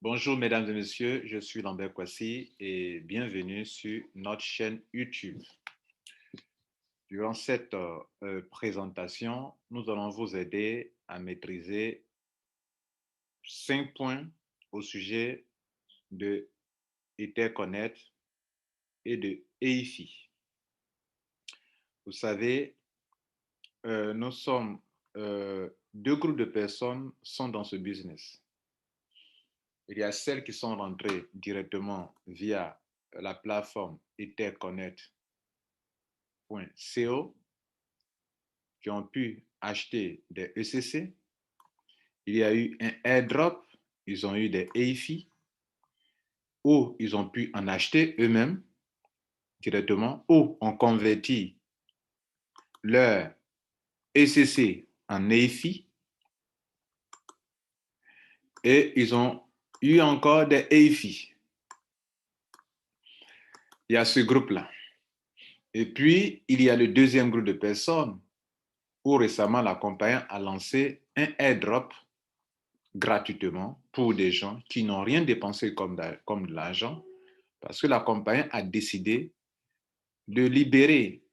Bonjour mesdames et messieurs, je suis Lambert Kwasi et bienvenue sur notre chaîne YouTube. Durant cette présentation, nous allons vous aider à maîtriser 5 points au sujet de Etherconnect et de EIFI. Vous savez, nous sommes deux groupes de personnes sont dans ce business. Il y a celles qui sont rentrées directement via la plateforme etherconnect.co qui ont pu acheter des ECC. Il y a eu un airdrop, ils ont eu des EIFI, ou ils ont pu en acheter eux-mêmes directement, ou ont converti leur ECC en EIFI, et ils ont eu encore des EIFI. Il y a ce groupe-là. Et puis, il y a le deuxième groupe de personnes où récemment la compagnie a lancé un airdrop gratuitement pour des gens qui n'ont rien dépensé comme de l'argent parce que la compagnie a décidé de libérer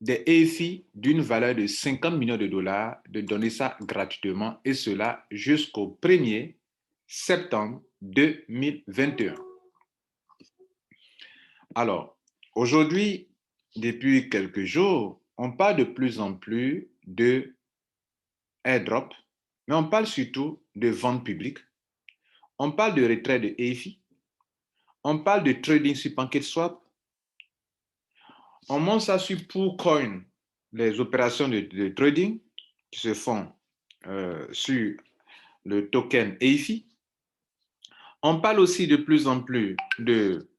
des EIFI d'une valeur de 50 millions de dollars, de donner ça gratuitement et cela jusqu'au 1er septembre 2021. Alors, aujourd'hui, depuis quelques jours, on parle de plus en plus de airdrop, mais on parle surtout de vente publique. On parle de retrait de EIFI. On parle de trading sur PancakeSwap. On monte ça sur PoolCoin, les opérations de trading qui se font sur le token EIFI. On parle aussi de plus en plus de,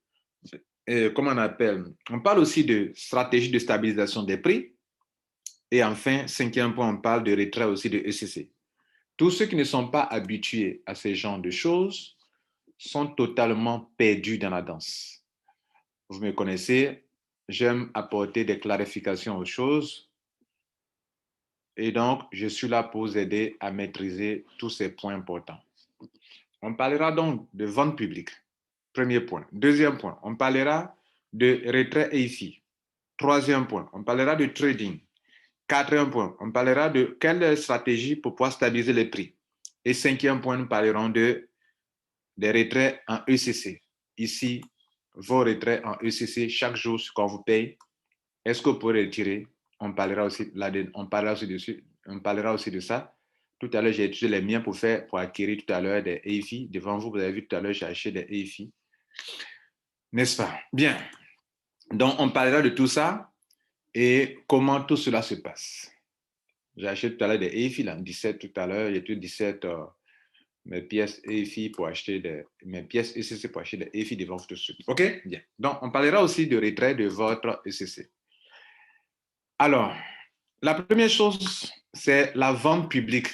comment on appelle, on parle aussi de stratégie de stabilisation des prix. Et enfin, cinquième point, on parle de retrait aussi de ECC. Tous ceux qui ne sont pas habitués à ce genre de choses sont totalement perdus dans la danse. Vous me connaissez, j'aime apporter des clarifications aux choses. Et donc, je suis là pour vous aider à maîtriser tous ces points importants. On parlera donc de vente publique. Premier point. Deuxième point, on parlera de retrait EIFI. Troisième point, on parlera de trading. Quatrième point, on parlera de quelle stratégie pour pouvoir stabiliser les prix. Et cinquième point, nous parlerons des retraits en ECC. Ici, vos retraits en ECC, chaque jour, ce qu'on vous paye, est-ce que vous pourrez retirer? On parlera aussi de ça. Tout à l'heure, j'ai utilisé les miens pour acquérir tout à l'heure des EIFI. Devant vous, vous avez vu tout à l'heure, j'ai acheté des EIFI. N'est-ce pas? Bien. Donc, on parlera de tout ça et comment tout cela se passe. J'ai acheté tout à l'heure des EIFI, là, 17 tout à l'heure, j'ai tout 17 mes pièces EIFI pour acheter mes pièces ECC pour acheter des EIFI devant vous tout de suite. OK? Bien. Donc, on parlera aussi de retrait de votre ECC. Alors, la première chose, c'est la vente publique.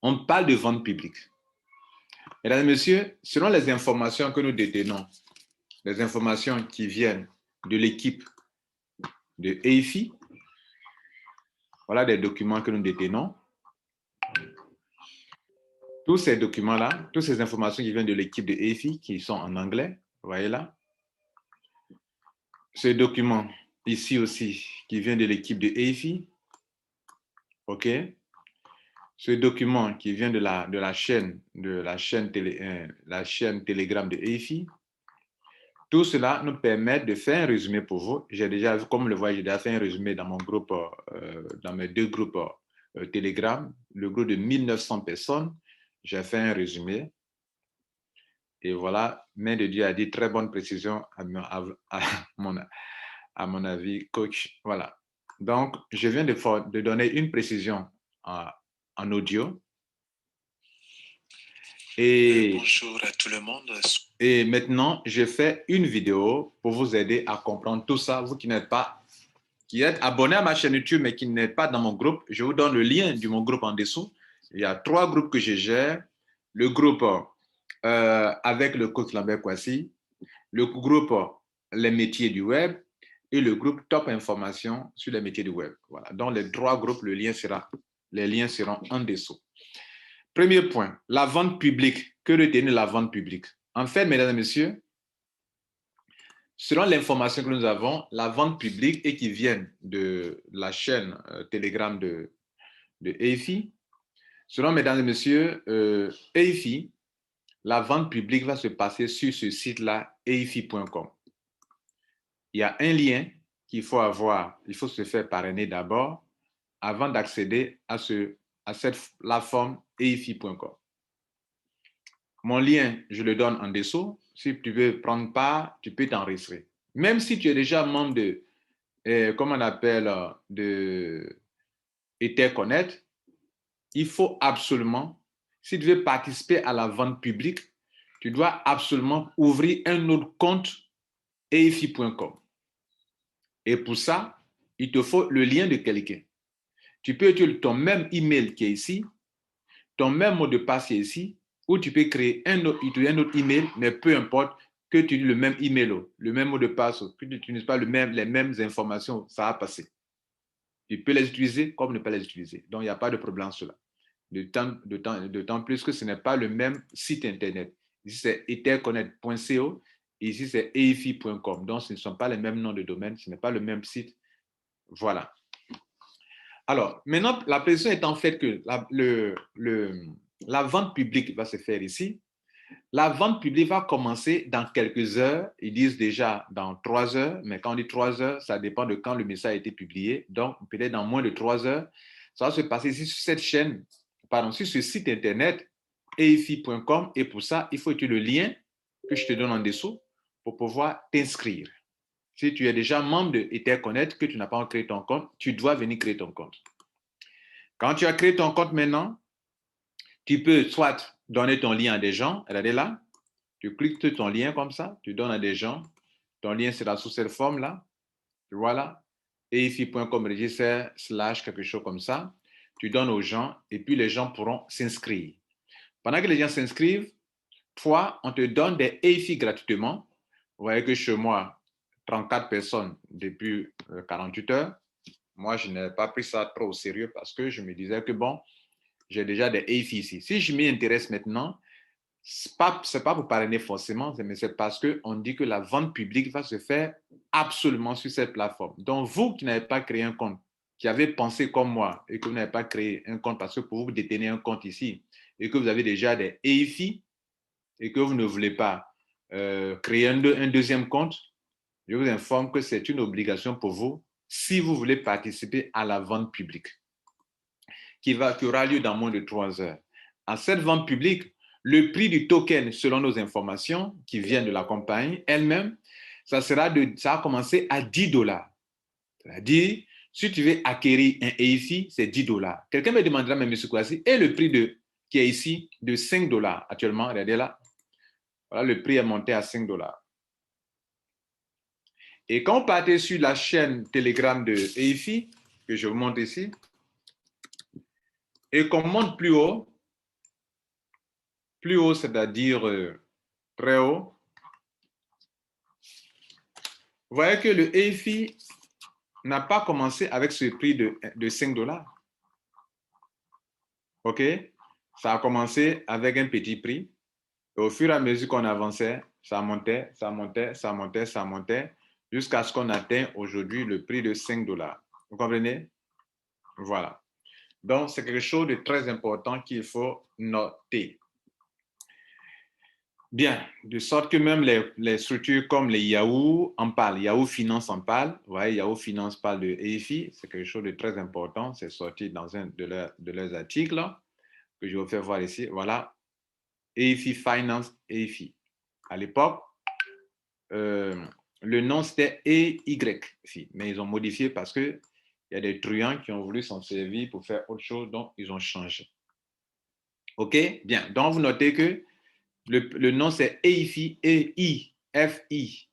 On parle de vente publique. Mesdames et messieurs, selon les informations que nous détenons, les informations qui viennent de l'équipe de EIFI, voilà des documents que nous détenons. Tous ces documents-là, toutes ces informations qui viennent de l'équipe de EIFI, qui sont en anglais, vous voyez là. Ce document ici aussi, qui vient de l'équipe de EIFI, OK. Ce document qui vient de la chaîne Telegram de EIFI, tout cela nous permet de faire un résumé pour vous. J'ai déjà, comme le voyez, j'ai déjà fait un résumé dans mon groupe, dans mes deux groupes Telegram, le groupe de 1900 personnes. J'ai fait un résumé. Et voilà, Main de Dieu a dit très bonne précision à mon avis, coach. Voilà. Donc, je viens de donner une précision en audio. Et bonjour à tout le monde. Et maintenant, je fais une vidéo pour vous aider à comprendre tout ça. Vous qui êtes abonné à ma chaîne YouTube, mais qui n'êtes pas dans mon groupe, je vous donne le lien de mon groupe en dessous. Il y a 3 groupes que je gère. Le groupe avec le coach Lambert Kwasi, le groupe les métiers du web et le groupe Top Information sur les métiers du web. Voilà. Dans les 3 groupes, les liens seront en dessous. Premier point, la vente publique. que de tenir la vente publique. En fait, mesdames et messieurs, selon l'information que nous avons, la vente publique et qui vient de la chaîne Telegram de EIFI, selon mesdames et messieurs, EIFI, la vente publique va se passer sur ce site-là, eifi.com. Il y a un lien qu'il faut avoir, il faut se faire parrainer d'abord avant d'accéder à cette plateforme eifi.com. Mon lien, je le donne en dessous. Si tu veux prendre part, tu peux t'enregistrer. Même si tu es déjà membre comment on appelle, de EtherConnect, il faut absolument, si tu veux participer à la vente publique, tu dois absolument ouvrir un autre compte eifi.com. Et pour ça, il te faut le lien de quelqu'un. Tu peux utiliser ton même email qui est ici, ton même mot de passe qui est ici, ou tu peux créer un autre email, mais peu importe que tu utilises le même email, le même mot de passe, que tu n'utilises pas les mêmes informations, ça va passer. Tu peux les utiliser comme ne pas les utiliser. Donc, il n'y a pas de problème sur cela. D'autant plus que ce n'est pas le même site Internet. Ici, c'est etherconnect.co. Ici, c'est eifi.com. Donc, ce ne sont pas les mêmes noms de domaine. Ce n'est pas le même site. Voilà. Alors, maintenant, la précision est en fait que la vente publique va se faire ici. La vente publique va commencer dans quelques heures. Ils disent déjà dans 3 heures, mais quand on dit 3 heures, ça dépend de quand le message a été publié. Donc, peut-être dans moins de 3 heures, ça va se passer ici sur cette chaîne, sur ce site internet, eifi.com. Et pour ça, il faut utiliser le lien que je te donne en dessous pour pouvoir t'inscrire. Si tu es déjà membre de EtherConnect, que tu n'as pas encore créé ton compte, tu dois venir créer ton compte. Quand tu as créé ton compte maintenant, tu peux soit donner ton lien à des gens, regardez là, tu cliques sur ton lien comme ça, tu donnes à des gens, ton lien sera sous cette forme-là, voilà, eifi.com register / quelque chose comme ça, tu donnes aux gens et puis les gens pourront s'inscrire. Pendant que les gens s'inscrivent, toi, on te donne des EIFI gratuitement. Vous voyez que chez moi, 34 personnes depuis 48 heures. Moi, je n'ai pas pris ça trop au sérieux parce que je me disais que bon, j'ai déjà des EIFI ici. Si je m'y intéresse maintenant, ce n'est pas pour parrainer forcément, mais c'est parce qu'on dit que la vente publique va se faire absolument sur cette plateforme. Donc, vous qui n'avez pas créé un compte, qui avez pensé comme moi et que vous n'avez pas créé un compte parce que pour vous détenez un compte ici et que vous avez déjà des EIFI et que vous ne voulez pas créer un deuxième compte, je vous informe que c'est une obligation pour vous si vous voulez participer à la vente publique qui aura lieu dans moins de 3 heures. À cette vente publique, le prix du token, selon nos informations qui viennent de la compagnie elle-même, ça va commencer à 10 $. C'est-à-dire, si tu veux acquérir un EIFI, c'est 10 $. Quelqu'un me demandera, mais M. Kouassi, et le prix qui est ici de 5 $ actuellement, regardez là. Voilà, le prix est monté à 5 $. Et quand on partez sur la chaîne Telegram de EIFI, que je vous montre ici, et qu'on monte plus haut, c'est-à-dire très haut, vous voyez que le EIFI n'a pas commencé avec ce prix de 5 $. OK? Ça a commencé avec un petit prix. Et au fur et à mesure qu'on avançait, ça montait, ça montait, ça montait, ça montait, jusqu'à ce qu'on atteigne aujourd'hui le prix de 5 $. Vous comprenez? Voilà. Donc, c'est quelque chose de très important qu'il faut noter. Bien, de sorte que même les structures comme les Yahoo en parlent, Yahoo Finance en parle. Vous voyez, Yahoo Finance parle de EIFI, c'est quelque chose de très important. C'est sorti dans un de leurs articles que je vais vous faire voir ici. Voilà, EIFI Finance, EIFI. À l'époque, le nom c'était EYFI, mais ils ont modifié parce qu'il y a des truands qui ont voulu s'en servir pour faire autre chose, donc ils ont changé. OK? Bien, donc vous notez que le nom c'est EIFI, E-I-F-I.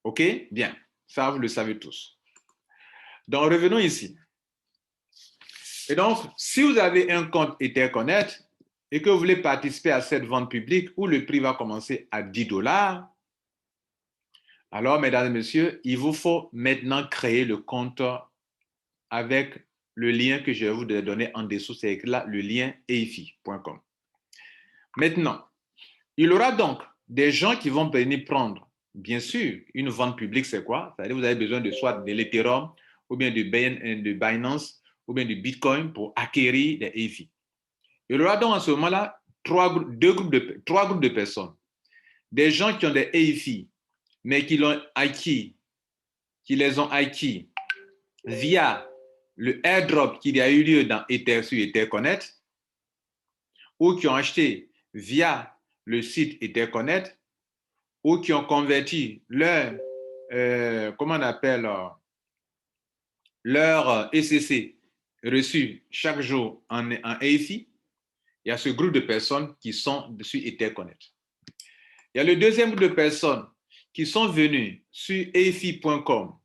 OK? Bien, ça vous le savez tous. Donc revenons ici. Et donc, si vous avez un compte EtherConnect et que vous voulez participer à cette vente publique où le prix va commencer à 10 $, alors, mesdames et messieurs, il vous faut maintenant créer le compte avec le lien que je vais vous donner en dessous. C'est écrit là, le lien eifi.com. Maintenant, il y aura donc des gens qui vont venir prendre, bien sûr, une vente publique, c'est quoi? C'est-à-dire que vous avez besoin de soit de l'Ethereum, ou bien de Binance, ou bien du Bitcoin pour acquérir des EFI. Il y aura donc à ce moment-là trois groupes de personnes. Des gens qui ont des EFI, mais qui l'ont acquis, qui les ont acquis via le airdrop qui a eu lieu dans Ether sur EtherConnect, ou qui ont acheté via le site EtherConnect, ou qui ont converti leur, comment on appelle, leur ECC reçu chaque jour en EFI. Il y a ce groupe de personnes qui sont sur EtherConnect. Il y a le deuxième groupe de personnes qui sont venues sur EFI.com,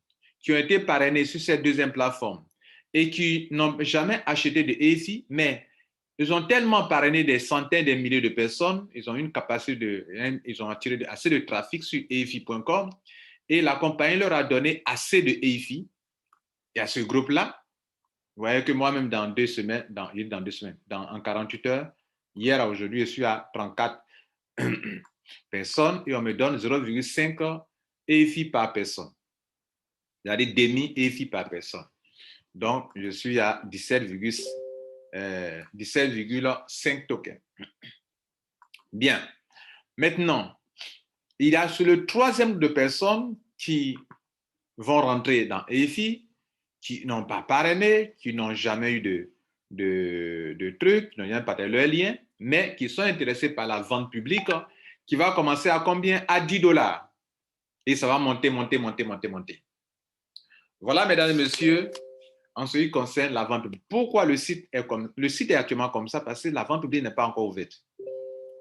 qui ont été parrainés sur cette deuxième plateforme et qui n'ont jamais acheté de EFI, mais ils ont tellement parrainé des centaines, des milliers de personnes, ils ont une capacité ils ont attiré assez de trafic sur EFI.com et la compagnie leur a donné assez de EFI. Et à ce groupe-là, vous voyez que moi-même, dans 2 semaines, en 48 heures, hier à aujourd'hui, je suis à 34 personnes et on me donne 0,5 EFI par personne. C'est-à-dire demi EFI par personne. Donc, je suis à 17,5 tokens. Bien. Maintenant, il y a sur le troisième groupe de personnes qui vont rentrer dans EFI, qui n'ont pas parrainé, qui n'ont jamais eu de trucs, qui n'ont jamais partagé leur lien, mais qui sont intéressés par la vente publique, qui va commencer à combien? À 10 $. Et ça va monter. Voilà, mesdames et messieurs, en ce qui concerne la vente publique. Pourquoi le site est actuellement comme ça? Parce que la vente publique n'est pas encore ouverte.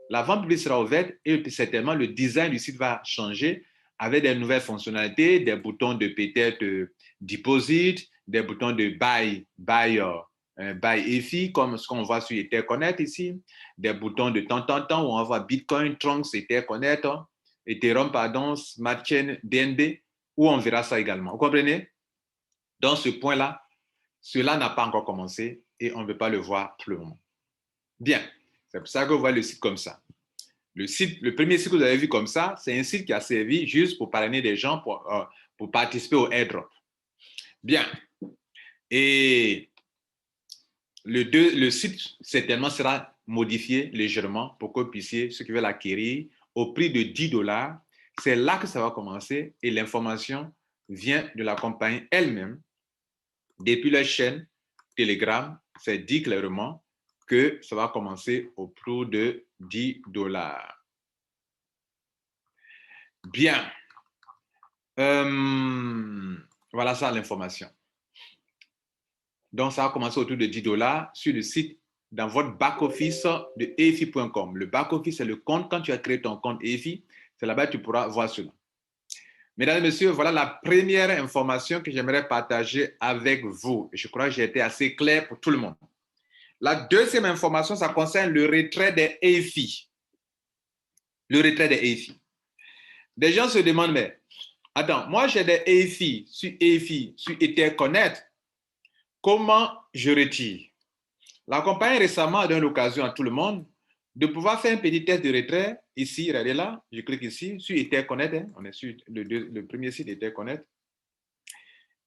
La vente publique sera ouverte et certainement le design du site va changer avec des nouvelles fonctionnalités, des boutons de peut-être deposit, des boutons de buy EFI, comme ce qu'on voit sur EtherConnect ici, des boutons de temps en temps où on voit Bitcoin, Trunks, EtherConnect, Ethereum, pardon, Smart Chain, DNB, où on verra ça également. Vous comprenez? Dans ce point-là, cela n'a pas encore commencé et on ne peut pas le voir pour le moment. Bien, c'est pour ça que vous voyez le site comme ça. Le premier site que vous avez vu comme ça, c'est un site qui a servi juste pour parrainer des gens pour participer au airdrop. Bien. Et le site, certainement, sera modifié légèrement pour que vous puissiez, ceux qui veulent l'acquérir, au prix de 10 $. C'est là que ça va commencer et l'information vient de la compagnie elle-même. Depuis la chaîne Telegram, c'est dit clairement que ça va commencer au prix de 10 $. Bien. Voilà ça l'information. Donc, ça va commencer autour de 10 $ sur le site, dans votre back-office de EFI.com. Le back-office, c'est le compte. Quand tu as créé ton compte EFI, c'est là-bas que tu pourras voir cela. Mesdames et messieurs, voilà la première information que j'aimerais partager avec vous. Je crois que j'ai été assez clair pour tout le monde. La deuxième information, ça concerne le retrait des EFI. Le retrait des EFI. Des gens se demandent, mais attends, moi j'ai des EFI sur EtherConnect. Comment je retire? La compagnie récemment a donné l'occasion à tout le monde de pouvoir faire un petit test de retrait. Ici, regardez là, je clique ici, sur EtherConnect. On est sur le premier site EtherConnect.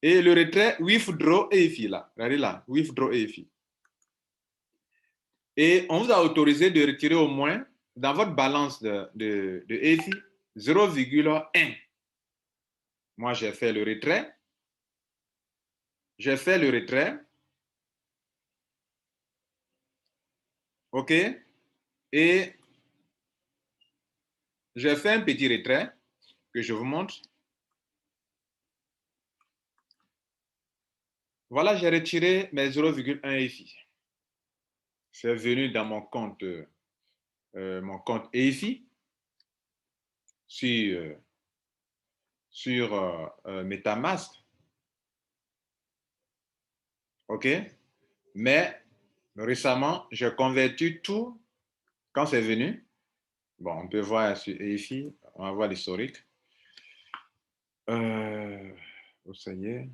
Et le retrait Withdraw EFI là, regardez là, Withdraw EFI. Et on vous a autorisé de retirer au moins dans votre balance de EFI 0,1. Moi, j'ai fait le retrait. OK? Et j'ai fait un petit retrait que je vous montre. Voilà, j'ai retiré mes 0,1 EFI. C'est venu dans mon compte EFI sur MetaMask. OK? Mais récemment, j'ai converti tout quand c'est venu. Bon, on peut voir sur EFI, on va voir l'historique. Ça y est.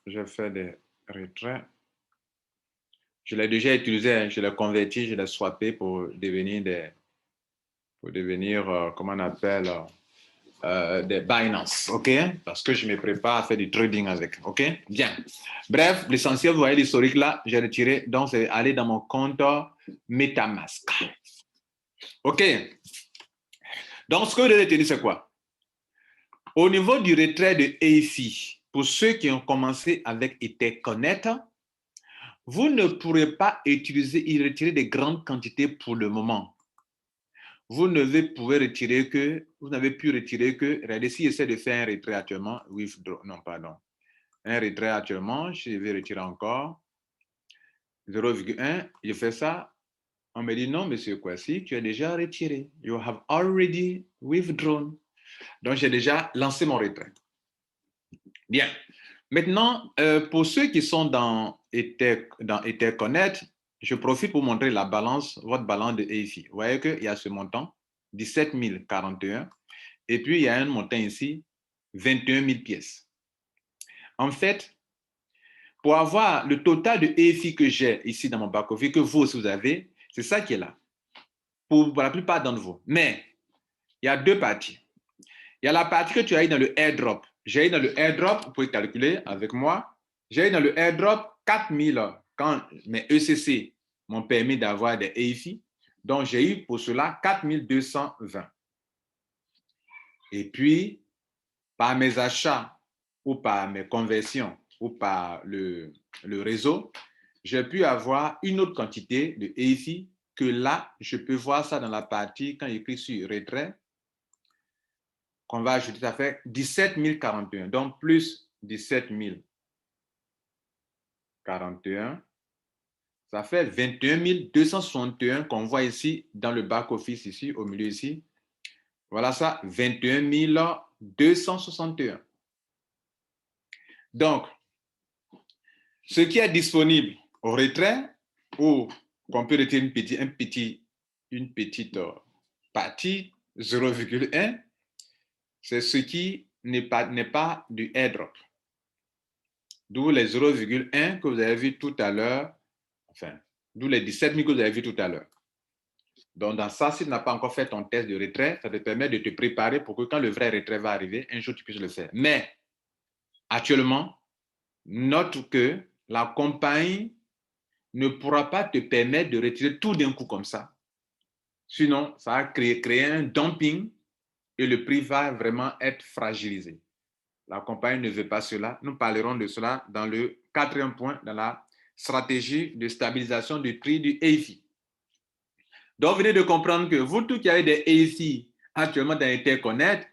je fais des retraits. Je l'ai déjà utilisé, hein, je l'ai converti, je l'ai swappé pour devenir comment on appelle, des Binance, ok? Parce que je me prépare à faire du trading avec, ok? Bien. Bref, l'essentiel, vous voyez l'historique là, j'ai retiré, donc c'est aller dans mon compte MetaMask. Ok? Donc, ce que vous devez retenir, c'est quoi? Au niveau du retrait de EFI, pour ceux qui ont commencé avec EtherConnect, vous ne pourrez pas utiliser et retirer de grandes quantités pour le moment. Vous n'avez pu retirer que, regardez, si j'essaie de faire un retrait actuellement, withdraw, non, pardon, un retrait actuellement, je vais retirer encore 0,1, je fais ça, on me dit non, monsieur Kwasi, tu as déjà retiré. You have already withdrawn. Donc, j'ai déjà lancé mon retrait. Bien. Maintenant, pour ceux qui sont dans EtherConnect, je profite pour montrer la balance, votre balance de EFI. Vous voyez qu'il y a ce montant, 17 041, et puis il y a un montant ici, 21 000 pièces. En fait, pour avoir le total de EFI que j'ai ici dans mon back-office, que vous aussi vous avez, c'est ça qui est là, pour la plupart d'entre vous. Mais il y a deux parties. Il y a la partie que tu as eu dans le airdrop. J'ai eu dans le airdrop, vous pouvez calculer avec moi, j'ai eu dans le airdrop 4000 quand mes ECC m'ont permis d'avoir des EFI. Donc, j'ai eu pour cela 4220. Et puis, par mes achats ou par mes conversions ou par le réseau, j'ai pu avoir une autre quantité de EFI que là, je peux voir ça dans la partie, quand il écrit sur retrait, qu'on va ajouter, ça fait 17 041. Donc, plus 17 041, ça fait 21 261 qu'on voit ici dans le back-office, ici, au milieu ici. Voilà ça, 21 261. Donc, ce qui est disponible au retrait, ou qu'on peut retirer une petite partie, 0,1, c'est ce qui n'est pas du airdrop. D'où les 0,1 que vous avez vu tout à l'heure, enfin, d'où les 17 000 que vous avez vu tout à l'heure. Donc, dans ça, si tu n'as pas encore fait ton test de retrait, ça te permet de te préparer pour que quand le vrai retrait va arriver, un jour, tu puisses le faire. Mais, actuellement, note que la compagnie ne pourra pas te permettre de retirer tout d'un coup comme ça. Sinon, ça va créer un dumping et le prix va vraiment être fragilisé. La compagnie ne veut pas cela. Nous parlerons de cela dans le 4e point, dans la stratégie de stabilisation du prix du EFI. Donc, vous venez de comprendre que vous tous qui avez des EFI actuellement dans EtherConnect,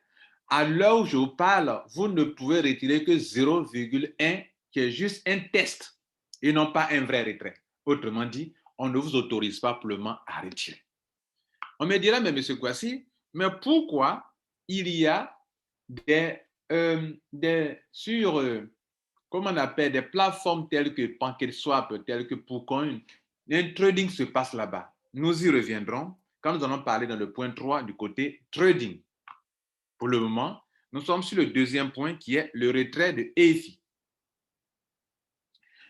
à l'heure où je vous parle, vous ne pouvez retirer que 0,1, qui est juste un test et non pas un vrai retrait. Autrement dit, on ne vous autorise pas pour le moment à retirer. On me dira, mais M. Kwasi, mais pourquoi il y a comment on appelle, des plateformes telles que PancakeSwap, telles que PooCoin, un trading se passe là-bas. Nous y reviendrons quand nous allons parler dans le point 3 du côté trading. Pour le moment, nous sommes sur le 2e point qui est le retrait de EFI.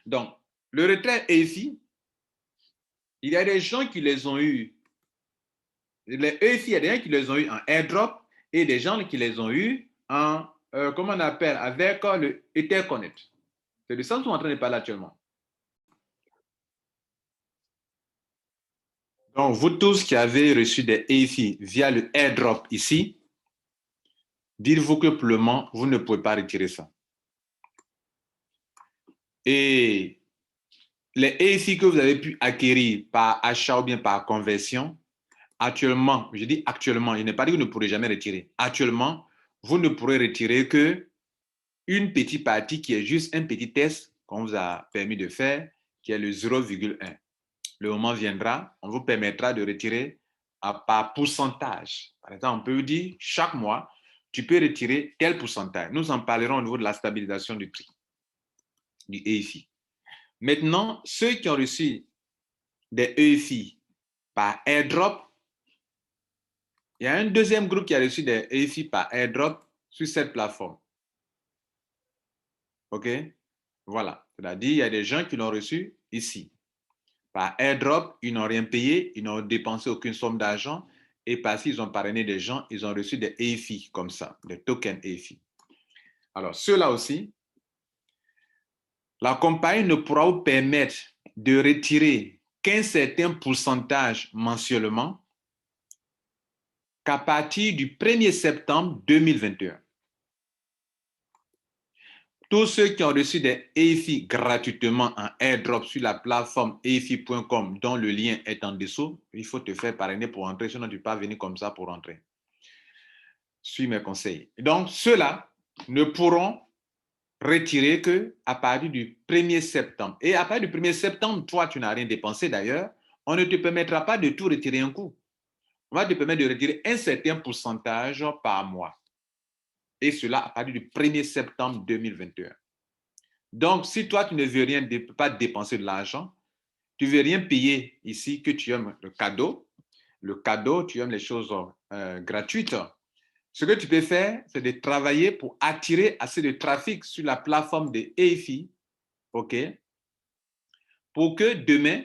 Donc, le retrait EFI, il y a des gens qui les ont eu. Les EFI, il y a des gens qui les ont eu en airdrop et des gens qui les ont eu en, comment on appelle, avec le EtherConnect. C'est de ça que nous sommes en train de parler actuellement. Donc, vous tous qui avez reçu des EFI via le airdrop ici, dites-vous que pour le moment, vous ne pouvez pas retirer ça. Et les EFI que vous avez pu acquérir par achat ou bien par conversion, actuellement, je dis actuellement, il n'est pas dit que vous ne pourrez jamais retirer. Actuellement, vous ne pourrez retirer que une petite partie qui est juste un petit test qu'on vous a permis de faire, qui est le 0,1. Le moment viendra, on vous permettra de retirer par pourcentage. Par exemple, on peut vous dire, chaque mois, tu peux retirer tel pourcentage. Nous en parlerons au niveau de la stabilisation du prix, du EFI. Maintenant, ceux qui ont reçu des EFI par airdrop, il y a un deuxième groupe qui a reçu des EFI par airdrop sur cette plateforme. OK? Voilà. C'est-à-dire, il y a des gens qui l'ont reçu ici. Par airdrop, ils n'ont rien payé, ils n'ont dépensé aucune somme d'argent. Et parce qu'ils ont parrainé des gens, ils ont reçu des EFI comme ça, des tokens EFI. Alors, ceux-là aussi, la compagnie ne pourra vous permettre de retirer qu'un certain pourcentage mensuellement qu'à partir du 1er septembre 2021. Tous ceux qui ont reçu des EFI gratuitement en airdrop sur la plateforme EFI.com dont le lien est en dessous, il faut te faire parrainer pour entrer, sinon tu ne peux pas venir comme ça pour entrer. Suis mes conseils. Donc, ceux-là ne pourront retirer qu'à partir du 1er septembre. Et à partir du 1er septembre, toi, tu n'as rien dépensé d'ailleurs, on ne te permettra pas de tout retirer un coup. On va te permettre de retirer un certain pourcentage par mois. Et cela à partir du 1er septembre 2021. Donc, si toi, tu ne veux rien, pas dépenser de l'argent, tu ne veux rien payer ici, que tu aimes le cadeau, tu aimes les choses gratuites, ce que tu peux faire, c'est de travailler pour attirer assez de trafic sur la plateforme de EFI, OK, pour que demain,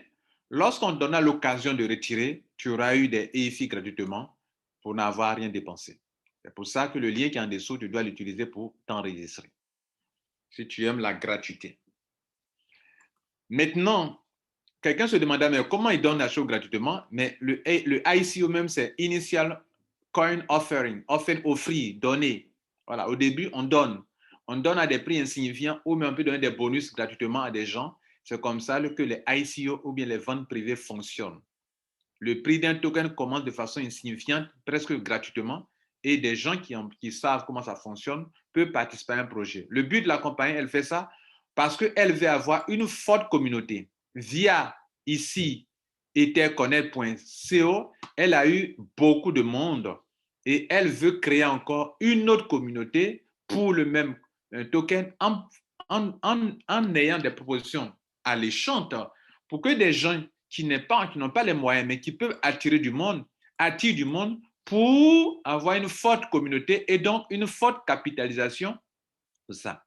lorsqu'on te donnera l'occasion de retirer, tu auras eu des EFI gratuitement pour n'avoir rien dépensé. C'est pour ça que le lien qui est en dessous, tu dois l'utiliser pour t'enregistrer, si tu aimes la gratuité. Maintenant, quelqu'un se demandait, mais comment il donne la chose gratuitement? Mais le ICO même, c'est Initial Coin Offering, offrir, donner. Voilà, au début, on donne. On donne à des prix insignifiants ou même on peut donner des bonus gratuitement à des gens. C'est comme ça que les ICO ou bien les ventes privées fonctionnent. Le prix d'un token commence de façon insignifiante, presque gratuitement, et des gens qui savent comment ça fonctionne peuvent participer à un projet. Le but de la compagnie, elle fait ça parce qu'elle veut avoir une forte communauté. Via ici, etherconnect.co, elle a eu beaucoup de monde et elle veut créer encore une autre communauté pour le même token en ayant des propositions alléchantes pour que des gens qui n'ont pas les moyens, mais qui peuvent attirer du monde, attirent du monde pour avoir une forte communauté et donc une forte capitalisation de ça.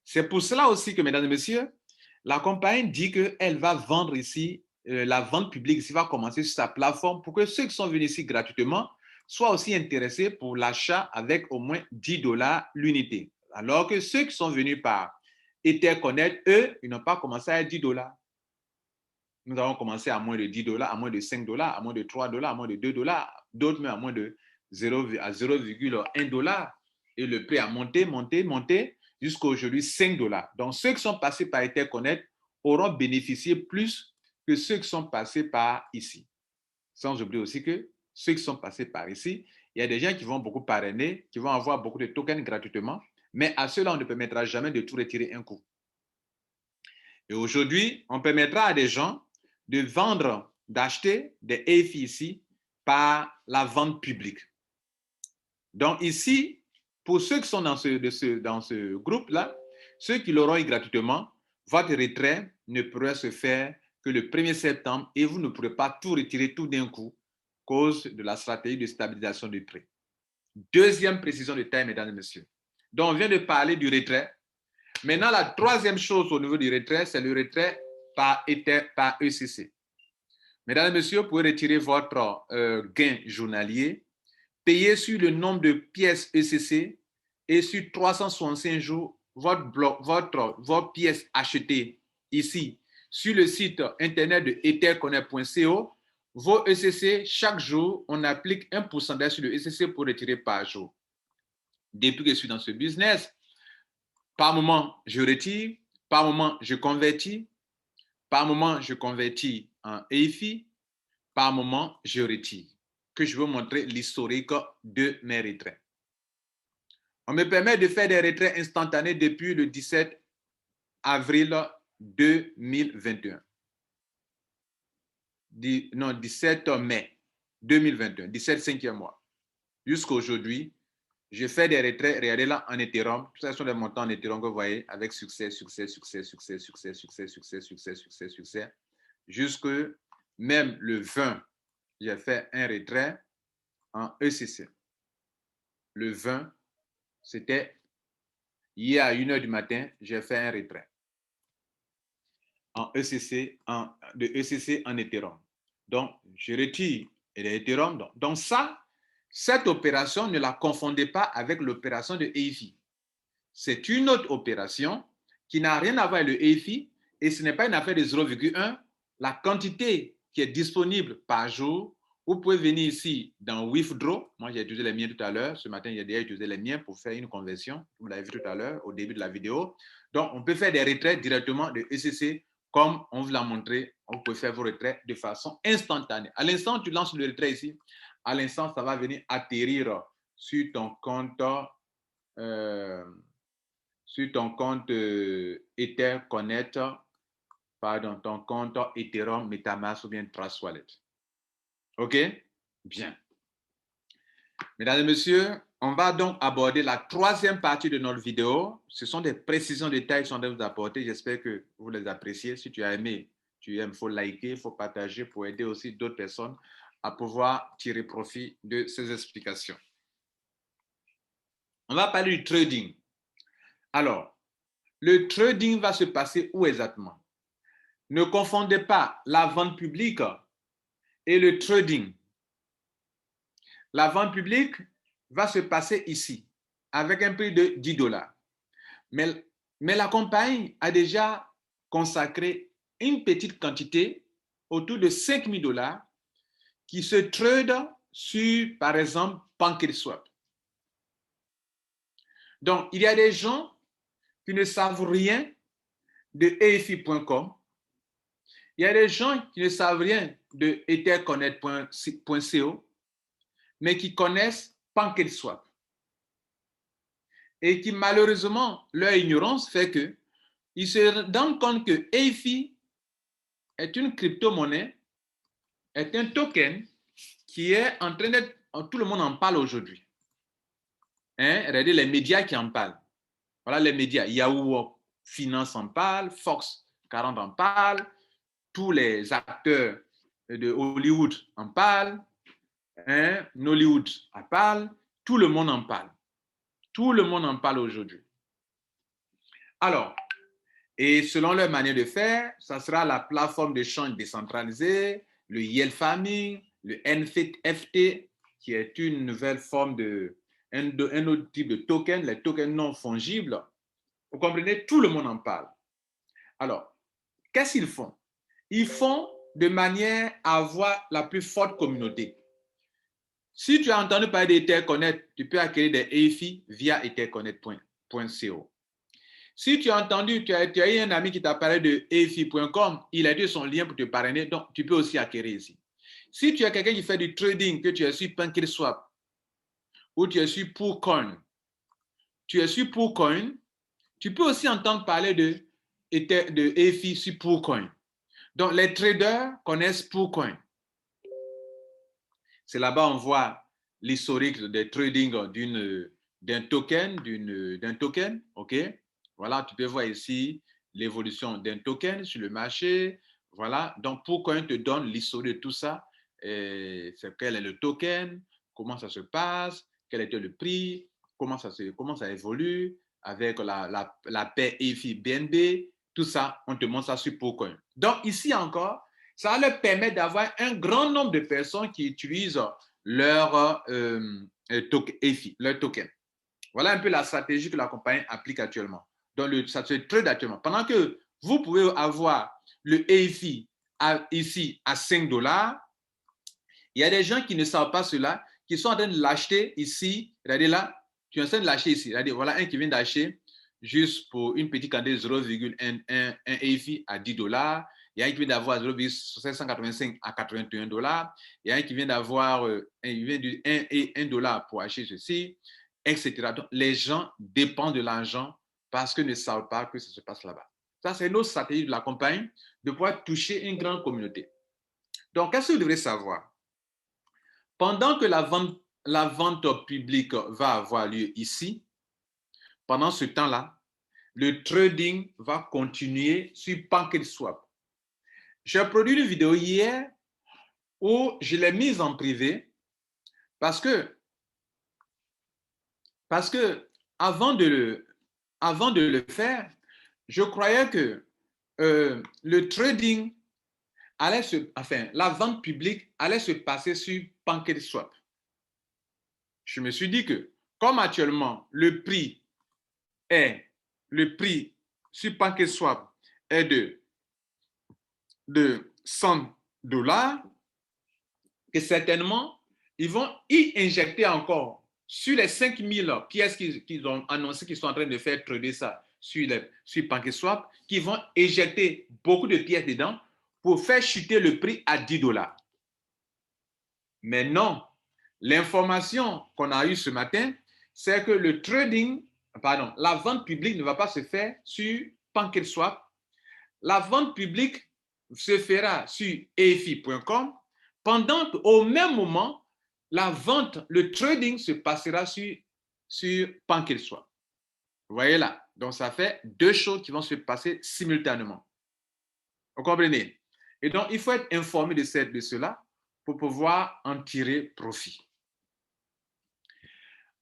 C'est pour cela aussi que, mesdames et messieurs, la compagnie dit qu'elle va vendre ici, la vente publique ici va commencer sur sa plateforme pour que ceux qui sont venus ici gratuitement soient aussi intéressés pour l'achat avec au moins 10 dollars l'unité. Alors que ceux qui sont venus par Etherconnect, eux, ils n'ont pas commencé à 10 dollars. Nous avons commencé à moins de 10 dollars, à moins de 5 dollars, à moins de 3 dollars, à moins de 2 dollars, d'autres même à moins de 0,1 dollar. Et le prix a monté, monté, monté jusqu'à aujourd'hui 5 dollars. Donc ceux qui sont passés par Etherconnect auront bénéficié plus que ceux qui sont passés par ici. Sans oublier aussi que ceux qui sont passés par ici, il y a des gens qui vont beaucoup parrainer, qui vont avoir beaucoup de tokens gratuitement, mais à ceux-là, on ne permettra jamais de tout retirer un coup. Et aujourd'hui, on permettra à des gens de vendre, d'acheter des EFI ici par la vente publique. Donc ici, pour ceux qui sont dans ce groupe-là, ceux qui l'auront eu gratuitement, votre retrait ne pourrait se faire que le 1er septembre et vous ne pourrez pas tout retirer tout d'un coup à cause de la stratégie de stabilisation du prix. Deuxième précision de taille, mesdames et messieurs. Donc, on vient de parler du retrait. Maintenant, la troisième chose au niveau du retrait, c'est le retrait par ECC. Mesdames et messieurs, vous pouvez retirer votre gain journalier, payer sur le nombre de pièces ECC et sur 365 jours, votre pièce achetée ici sur le site internet de etherconnect.co. Vos ECC, chaque jour, on applique un pourcentage sur le ECC pour retirer par jour. Depuis que je suis dans ce business, par moment, je retire, par moment, je convertis, par moment, je convertis en EFI, par moment, je retire. Que je veux montrer l'historique de mes retraits. On me permet de faire des retraits instantanés depuis le 17 avril 2021. Non, 17 mai 2021, 17 5e mois. Jusqu'à aujourd'hui, je fais des retraits, regardez là, en Ethereum. Ce sont des montants en Ethereum que vous voyez avec succès, succès, succès, succès, succès, succès, succès, succès, succès, succès. Jusque même le 20, j'ai fait un retrait en ECC. Le 20, c'était hier à 1h du matin, j'ai fait un retrait. en ECC, de ECC en Ethereum. Donc, je retire l'Ethereum. Donc ça, cette opération, ne la confondez pas avec l'opération de EIFI. C'est une autre opération qui n'a rien à voir avec le EIFI et ce n'est pas une affaire de 0,1. La quantité qui est disponible par jour, vous pouvez venir ici dans Withdraw. Moi, j'ai utilisé les miens tout à l'heure. Ce matin, j'ai déjà utilisé les miens pour faire une conversion. Vous l'avez vu tout à l'heure au début de la vidéo. Donc, on peut faire des retraits directement de ECC comme on vous l'a montré. On peut faire vos retraits de façon instantanée. À l'instant où tu lances le retrait ici, à l'instant, ça va venir atterrir sur ton compte Ether Connect, pardon, ton compte Ethereum, MetaMask ou bien Trust Wallet. OK? Bien. Mesdames et messieurs, on va donc aborder la troisième partie de notre vidéo. Ce sont des précisions détails que je vais vous apporter. J'espère que vous les appréciez. Si tu as aimé, tu aimes, il faut liker, il faut partager pour aider aussi d'autres personnes à pouvoir tirer profit de ces explications. On va parler du trading. Alors, le trading va se passer où exactement? Ne confondez pas la vente publique et le trading. La vente publique va se passer ici, avec un prix de 10 $. Mais la compagnie a déjà consacré une petite quantité, autour de 5 000 $ qui se trade sur, par exemple, PancakeSwap. Donc, il y a des gens qui ne savent rien de EFI.com. Il y a des gens qui ne savent rien de etherconnect.co, mais qui connaissent PancakeSwap. Et qui, malheureusement, leur ignorance fait qu'ils se rendent compte que EFI est une crypto-monnaie, est un token qui est en train d'être... Tout le monde en parle aujourd'hui. Regardez les médias qui en parlent. Voilà les médias. Yahoo Finance en parle, Fox 40 en parle, tous les acteurs de Hollywood en parlent, Nollywood en parle, tout le monde en parle. Tout le monde en parle aujourd'hui. Alors, et selon leur manière de faire, ça sera la plateforme d'échange décentralisée, le yield farming, le NFT, qui est une nouvelle forme un autre type de token, les tokens non fongibles. Vous comprenez, tout le monde en parle. Alors, qu'est-ce qu'ils font? Ils font de manière à avoir la plus forte communauté. Si tu as entendu parler d'EtherConnect, tu peux acquérir des EFI via etherconnect.co. Si tu as entendu, tu as eu un ami qui t'a parlé de EFI.com, il a dit son lien pour te parrainer, donc tu peux aussi acquérir ici. Si tu as quelqu'un qui fait du trading, que tu es sur PancakeSwap ou tu es sur PoolCoin, tu peux aussi entendre parler de EFI sur PoolCoin. Donc, les traders connaissent PoolCoin. C'est là-bas on voit l'historique des trading d'un token, ok? Voilà, tu peux voir ici l'évolution d'un token sur le marché. Voilà, donc PoolCoin te donne l'historique de tout ça. Quel est le token, comment ça se passe, quel était le prix, comment ça évolue avec la paire EFI BNB, tout ça, on te montre ça sur PoolCoin. Donc ici encore, ça leur permet d'avoir un grand nombre de personnes qui utilisent leur token. Voilà un peu la stratégie que la compagnie applique actuellement. Donc, ça se trade actuellement. Pendant que vous pouvez avoir le EFI ici à 5 $, il y a des gens qui ne savent pas cela, qui sont en train de l'acheter ici. Regardez là, tu es en train de l'acheter ici. Regardez, voilà un qui vient d'acheter juste pour une petite quantité de 0,1 EFI à 10 $. Il y a un qui vient d'avoir 0,785 à 81 $. Il y a un qui vient d'avoir 1 $ pour acheter ceci, etc. Donc, les gens dépendent de l'argent parce qu'ils ne savent pas que ça se passe là-bas. Ça, c'est une autre stratégie de la compagnie de pouvoir toucher une grande communauté. Donc, qu'est-ce que vous devrez savoir? Pendant que la vente publique va avoir lieu ici, pendant ce temps-là, le trading va continuer sur PancakeSwap. J'ai produit une vidéo hier où je l'ai mise en privé parce que avant de le faire, je croyais que le trading la vente publique allait se passer sur PancakeSwap. Je me suis dit que, comme actuellement, le prix sur PancakeSwap est de $100, que certainement, ils vont y injecter encore sur les 5000 pièces qu'ils ont annoncé qu'ils sont en train de faire trader ça sur PancakeSwap, qui vont injecter beaucoup de pièces dedans pour faire chuter le prix à $10. Mais non, l'information qu'on a eue ce matin, c'est que la vente publique ne va pas se faire sur PancakeSwap. La vente publique se fera sur EFI.com, pendant qu'au même moment, le trading se passera sur PancakeSwap. Vous voyez là, donc ça fait deux choses qui vont se passer simultanément. Vous comprenez? Et donc, il faut être informé de cela pour pouvoir en tirer profit.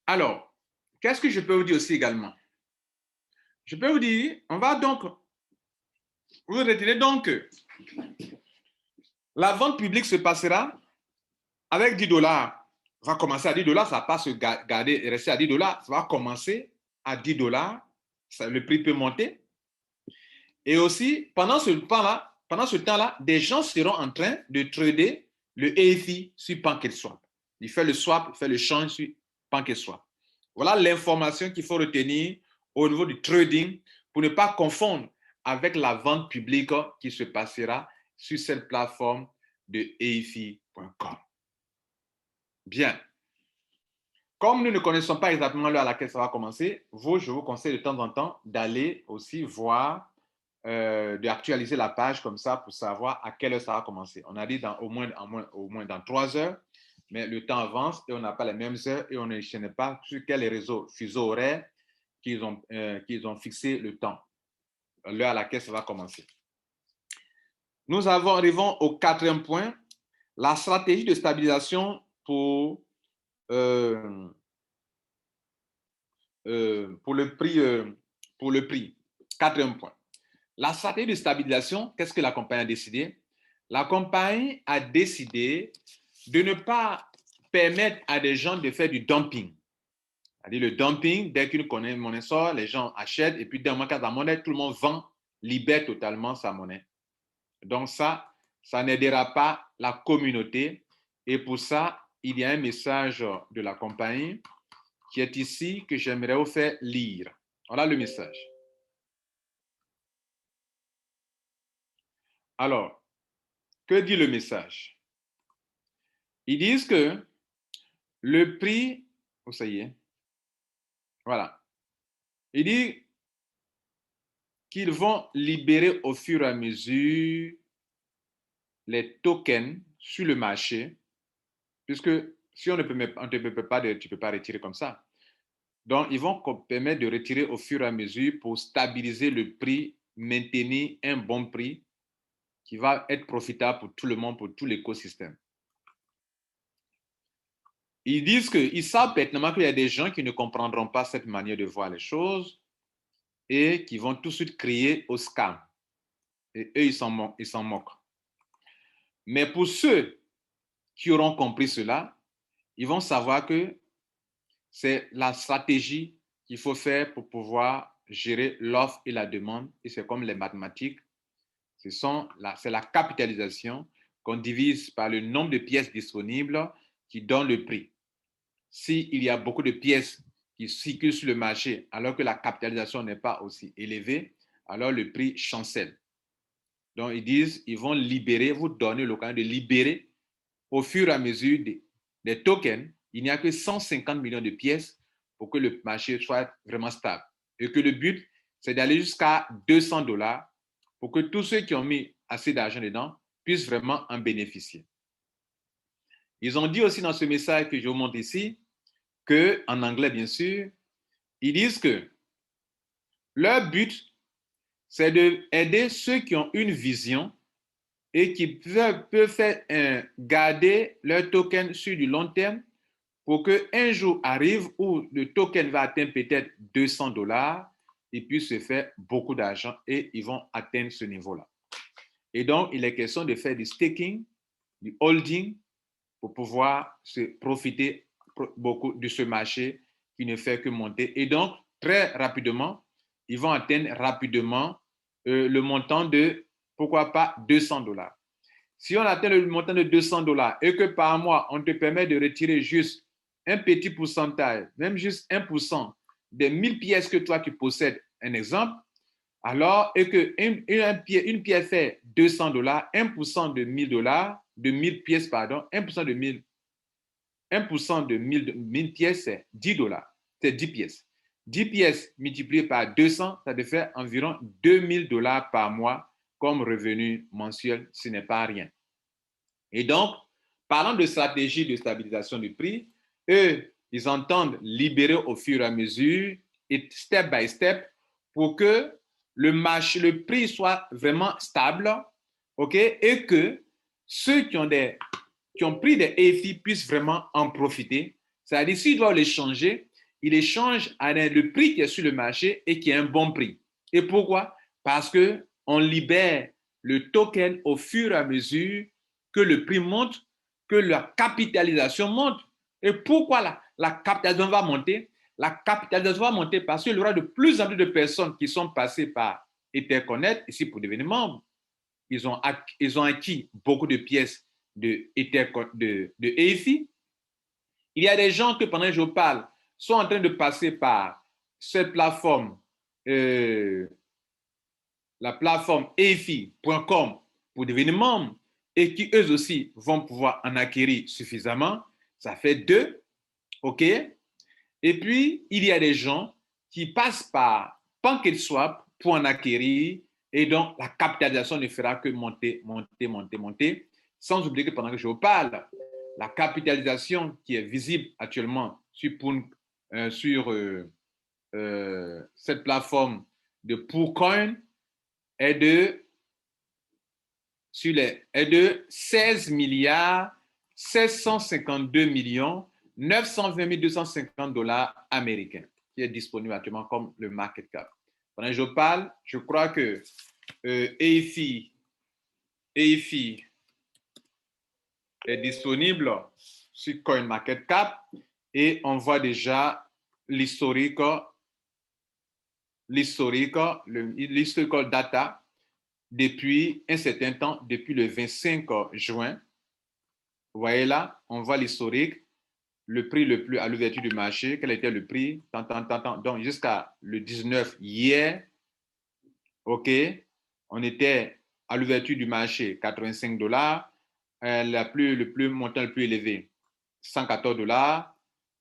Alors, qu'est-ce que je peux vous dire aussi également? Je peux vous dire, on va donc, vous retenez donc que la vente publique se passera avec $10. Ça va commencer à $10, ça ne va pas se garder et rester à $10, ça va commencer à $10, le prix peut monter. Et aussi, pendant ce temps-là, des gens seront en train de trader le EFI sur PancakeSwap. Il fait le swap, il fait le change sur PancakeSwap. Voilà l'information qu'il faut retenir au niveau du trading pour ne pas confondre avec la vente publique qui se passera sur cette plateforme de EFI.com. Bien. Comme nous ne connaissons pas exactement l'heure à laquelle ça va commencer, je vous conseille de temps en temps d'aller aussi voir, d'actualiser la page comme ça pour savoir à quelle heure ça va commencer. On a dit au moins dans 3 heures, mais le temps avance et on n'a pas les mêmes heures et on ne sait pas sur quel réseau fuseau horaire qu'ils ont fixé le temps, l'heure à laquelle ça va commencer. Nous arrivons au 4e point, la stratégie de stabilisation pour le prix. 4e point. La stratégie de stabilisation, qu'est-ce que la compagnie a décidé? La compagnie a décidé de ne pas permettre à des gens de faire du dumping. C'est-à-dire le dumping, dès qu'une monnaie sort, les gens achètent et puis dès le moment qu'il y a la monnaie, tout le monde vend, libère totalement sa monnaie. Donc ça n'aidera pas la communauté et pour ça, il y a un message de la compagnie qui est ici que j'aimerais vous faire lire. Voilà le message. Alors, que dit le message? Ils disent que le prix, ça y est, voilà. Il dit qu'ils vont libérer au fur et à mesure les tokens sur le marché, puisque si on ne peut pas, tu ne peux pas retirer comme ça. Donc, ils vont permettre de retirer au fur et à mesure pour stabiliser le prix, maintenir un bon prix qui va être profitable pour tout le monde, pour tout l'écosystème. Ils disent qu'ils savent pertinemment qu'il y a des gens qui ne comprendront pas cette manière de voir les choses et qui vont tout de suite crier au scam. Et eux, ils s'en moquent. Mais pour ceux qui auront compris cela, ils vont savoir que c'est la stratégie qu'il faut faire pour pouvoir gérer l'offre et la demande. Et c'est comme les mathématiques. C'est la capitalisation qu'on divise par le nombre de pièces disponibles qui donne le prix. S'il y a beaucoup de pièces qui circulent sur le marché alors que la capitalisation n'est pas aussi élevée, alors le prix chancelle. Donc, ils vont libérer, vous donner l'occasion de libérer au fur et à mesure des tokens. Il n'y a que 150 millions de pièces pour que le marché soit vraiment stable. Et que le but, c'est d'aller jusqu'à $200 pour que tous ceux qui ont mis assez d'argent dedans puissent vraiment en bénéficier. Ils ont dit aussi dans ce message que je vous montre ici, en anglais bien sûr, ils disent que leur but, c'est d'aider ceux qui ont une vision et qui peuvent faire garder leur token sur du long terme pour qu'un jour arrive où le token va atteindre peut-être $200, ils puissent se faire beaucoup d'argent et ils vont atteindre ce niveau-là. Et donc, il est question de faire du staking, du holding pour pouvoir se profiter beaucoup de ce marché qui ne fait que monter. Et donc, très rapidement, ils vont atteindre rapidement le montant de, pourquoi pas, $200. Si on atteint le montant de $200 et que par mois, on te permet de retirer juste un petit pourcentage, même juste 1% des 1000 pièces que toi tu possèdes, un exemple, alors, et que une pièce fait $200, 1% de $1000, de 1000 pièces, pardon, 1% de 1000, 1% de 1000 pièces, c'est $10. C'est 10 pièces. 10 pièces multipliées par 200, ça te fait environ $2000 par mois comme revenu mensuel. Ce n'est pas rien. Et donc, parlant de stratégie de stabilisation du prix, eux, ils entendent libérer au fur et à mesure et step by step pour que le marché, le prix soit vraiment stable, ok, et que ceux qui ont pris des EFI puissent vraiment en profiter. C'est-à-dire, s'ils doivent les changer, ils les changent à le prix qui est sur le marché et qui est un bon prix. Et pourquoi? Parce qu'on libère le token au fur et à mesure que le prix monte, que la capitalisation monte. Et pourquoi la capitalisation va monter? La capitalisation va monter parce qu'il y aura de plus en plus de personnes qui sont passées par Etherconnect ici pour devenir membres. Ils ont acquis beaucoup de pièces de EFI. Il y a des gens que pendant que je parle sont en train de passer par cette plateforme, la plateforme EFI.com pour devenir membre et qui eux aussi vont pouvoir en acquérir suffisamment. Ça fait 2, ok? Et puis, il y a des gens qui passent par PancakeSwap pour en acquérir et donc la capitalisation ne fera que monter, monter, monter, monter. Sans oublier que pendant que je vous parle, la capitalisation qui est visible actuellement sur cette plateforme de Poolcoin est de 16 milliards 752 millions 920 250 dollars américains, qui est disponible actuellement comme le market cap. Pendant que je parle, je crois que EFI est disponible sur CoinMarketCap et on voit déjà l'historical data depuis un certain temps, depuis le 25 juin. Vous voyez là, on voit l'historique, le prix le plus à l'ouverture du marché, quel était le prix, donc jusqu'à le 19 hier, ok, on était à l'ouverture du marché $85, le montant le plus élevé, $114,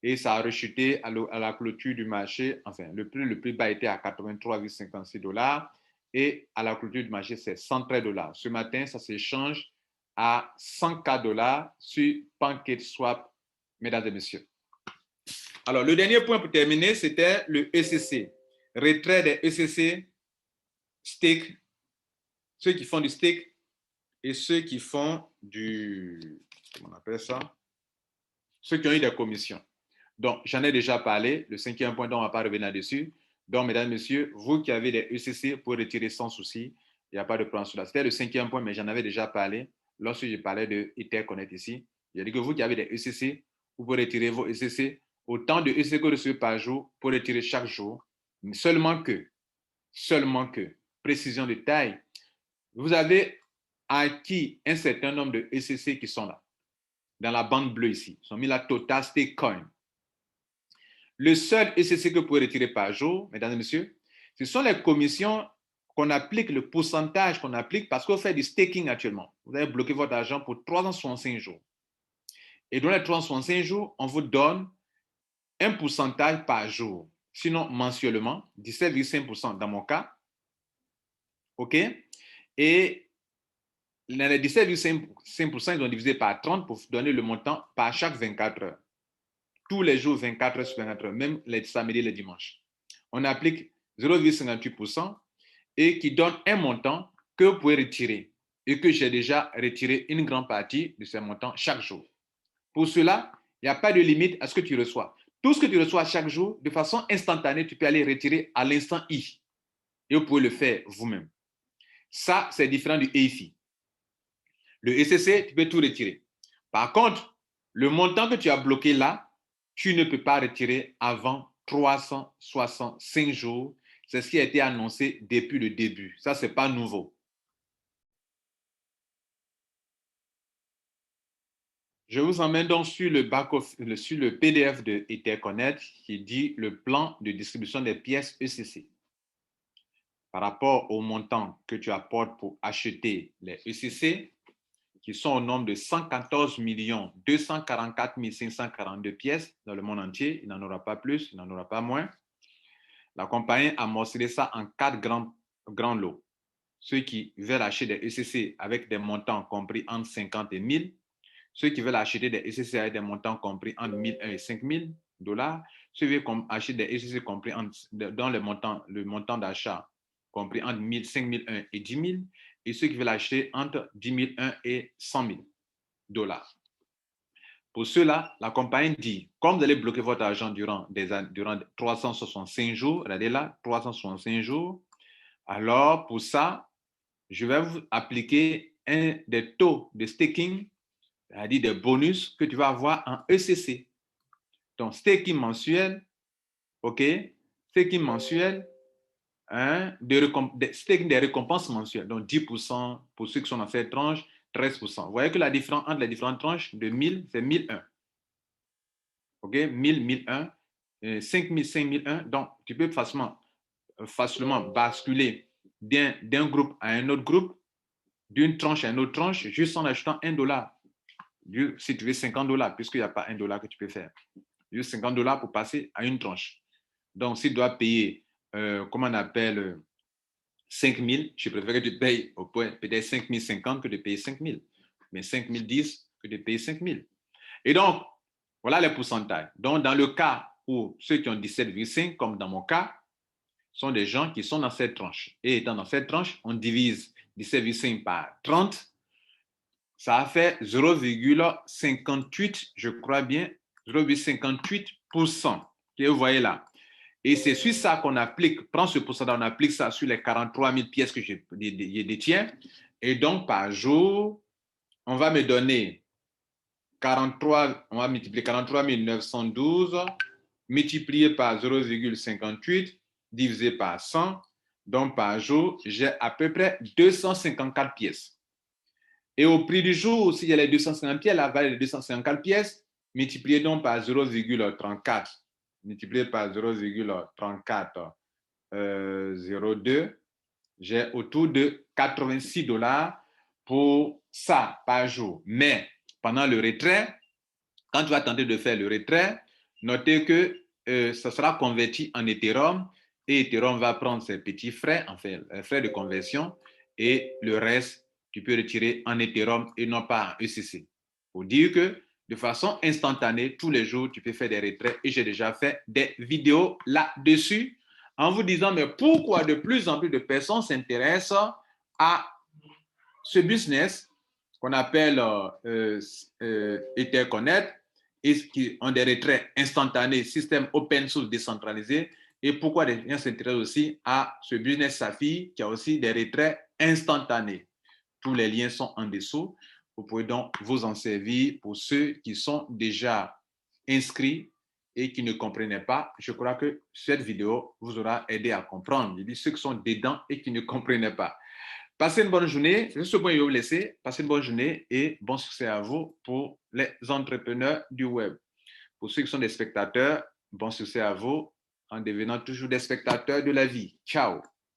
et ça a rechuté à la clôture du marché, enfin, le plus bas était à $83,56, et à la clôture du marché, c'est $113. Ce matin, ça s'échange à $104 sur PancakeSwap, mesdames et messieurs. Alors, le dernier point pour terminer, c'était le ECC. Retrait des ECC, stake, ceux qui font du stake et ceux qui font comment on appelle ça? Ceux qui ont eu des commissions. Donc, j'en ai déjà parlé, le 5e point dont on ne va pas revenir dessus. Donc, mesdames, messieurs, vous qui avez des ECC, pour retirer sans souci, il n'y a pas de problème sur ça. C'était le 5e point, mais j'en avais déjà parlé lorsque je parlais de Etherconnect ici. J'ai dit que vous qui avez des ECC, vous pouvez retirer vos ECC, autant de ECC que vous recevez par jour, pour retirer chaque jour. Mais seulement que, précision de taille, vous avez acquis un certain nombre de ECC qui sont là, dans la bande bleue ici. Ils sont mis là, Total Stake Coin. Le seul ECC que vous pouvez retirer par jour, mesdames et messieurs, ce sont les commissions qu'on applique, le pourcentage qu'on applique parce que vous faites du staking actuellement. Vous avez bloqué votre argent pour 365 jours. Et dans les 365 jours, on vous donne un pourcentage par jour. Sinon, mensuellement, 17,5% dans mon cas. OK? Et les 17,5%, ils ont divisé par 30 pour donner le montant par chaque 24 heures. Tous les jours, 24 heures sur 24 heures, même les samedis et les dimanches. On applique 0,58% et qui donne un montant que vous pouvez retirer et que j'ai déjà retiré une grande partie de ce montant chaque jour. Pour cela, il n'y a pas de limite à ce que tu reçois. Tout ce que tu reçois chaque jour, de façon instantanée, tu peux aller retirer à l'instant I. et vous pouvez le faire vous-même. Ça, c'est différent du EIFI. Le ECC, tu peux tout retirer. Par contre, le montant que tu as bloqué là, tu ne peux pas retirer avant 365 jours. C'est ce qui a été annoncé depuis le début. Ça, ce n'est pas nouveau. Je vous emmène donc sur le PDF de Etherconnect qui dit le plan de distribution des pièces ECC. Par rapport au montant que tu apportes pour acheter les ECC, qui sont au nombre de 114 244 542 pièces dans le monde entier, il n'en aura pas plus, il n'en aura pas moins. La compagnie a morcelé ça en 4 grands lots. Ceux qui veulent acheter des ECC avec des montants compris entre 50 et 1000, ceux qui veulent acheter des ECC avec des montants compris entre 1001 et 5000 dollars, ceux qui veulent acheter des ECC compris dans le montant d'achat compris entre 5001 et 10 000, et ceux qui veulent acheter entre 10 001 et 100 000 dollars. Pour cela, la compagnie dit, comme vous allez bloquer votre argent durant 365 jours, regardez là, 365 jours, alors pour ça, je vais vous appliquer des taux de staking, c'est-à-dire des bonus que tu vas avoir en ECC. Donc, staking mensuel, OK, staking mensuel, staking des récompenses mensuelles, donc 10% pour ceux qui sont dans cette tranche, 13%. Vous voyez que la différence entre les différentes tranches de 1000, c'est 1001. OK, 1000, 1001, 5000, 5001. Donc, tu peux facilement basculer d'un groupe à un autre groupe, d'une tranche à une autre tranche, juste en achetant $1. Si tu veux $50, puisqu'il n'y a pas $1 que tu peux faire. Juste $50 pour passer à une tranche. Donc, si tu dois payer, comment on appelle, 5000, je préfère que tu payes au point peut-être 5050 que de payer 5000. Mais 5010 que de payer 5000. Et donc, voilà les pourcentages. Donc, dans le cas où ceux qui ont 17,5, comme dans mon cas, sont des gens qui sont dans cette tranche. Et étant dans cette tranche, on divise 17,5 par 30. Ça a fait 0,58, je crois bien, 0,58% que vous voyez là. Et c'est sur ça qu'on applique, prends ce pourcentage, on applique ça sur les 43 000 pièces que je détiens. Et donc, par jour, on va me donner 43, on va multiplier 43 912 multiplié par 0,58 divisé par 100. Donc, par jour, j'ai à peu près 254 pièces. Et au prix du jour, s'il y a les 250 pièces, la valeur de 254 pièces, multiplié donc par 0,34, multiplié par 0,3402, j'ai autour de $86 pour ça par jour. Mais pendant le retrait, quand tu vas tenter de faire le retrait, notez que ça sera converti en Ethereum et Ethereum va prendre ses petits frais, enfin, frais de conversion, et le reste, tu peux retirer en Ethereum et non pas en ECC. Pour dire que de façon instantanée, tous les jours, tu peux faire des retraits et j'ai déjà fait des vidéos là-dessus en vous disant, mais pourquoi de plus en plus de personnes s'intéressent à ce business qu'on appelle Etherconnect et qui ont des retraits instantanés, système open source décentralisé, et pourquoi les gens s'intéressent aussi à ce business Safi qui a aussi des retraits instantanés. Tous les liens sont en dessous. Vous pouvez donc vous en servir pour ceux qui sont déjà inscrits et qui ne comprenaient pas. Je crois que cette vidéo vous aura aidé à comprendre. Je dis ceux qui sont dedans et qui ne comprenaient pas. Passez une bonne journée. C'est ce point que je vais vous laisser. Passez une bonne journée et bon succès à vous pour les entrepreneurs du web. Pour ceux qui sont des spectateurs, bon succès à vous en devenant toujours des spectateurs de la vie. Ciao.